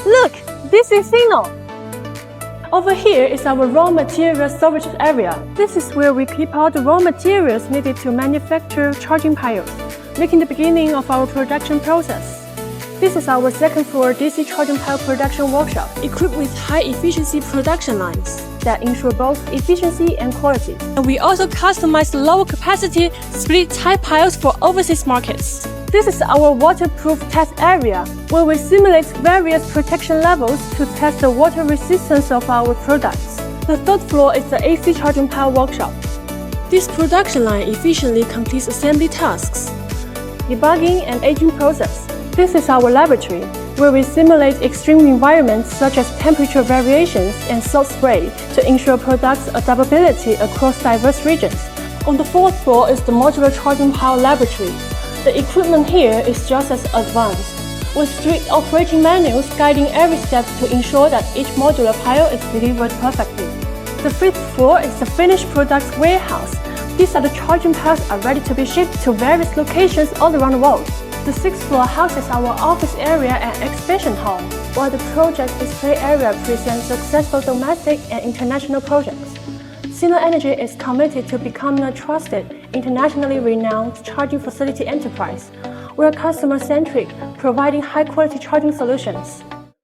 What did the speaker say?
Look, this is Signal. Over here is our raw material storage area. This is where we keep all the raw materials needed to manufacture charging piles, making the beginning of our production process. This is our second floor DC charging pile production workshop, equipped with high-efficiency production lines that ensure both efficiency and quality. And we also customize lower-capacity split-type piles for overseas markets. This is our waterproof test area, where we simulate various protection levels to test the water resistance of our products. The third floor is the AC charging pile workshop. This production line efficiently completes assembly tasks, debugging and aging process. This is our laboratory, where we simulate extreme environments such as temperature variations and salt spray to ensure products' adaptability across diverse regions. On the fourth floor is the modular charging pile laboratory. The equipment here is just as advanced, with strict operating manuals guiding every step to ensure that each modular pile is delivered perfectly. The fifth floor is the finished products warehouse. These are the charging piles are ready to be shipped to various locations all around the world. The sixth floor houses our office area and exhibition hall, while the project display area presents successful domestic and international projects. Signal Energy is committed to becoming a trusted, internationally renowned charging facility enterprise. We are customer-centric, providing high-quality charging solutions.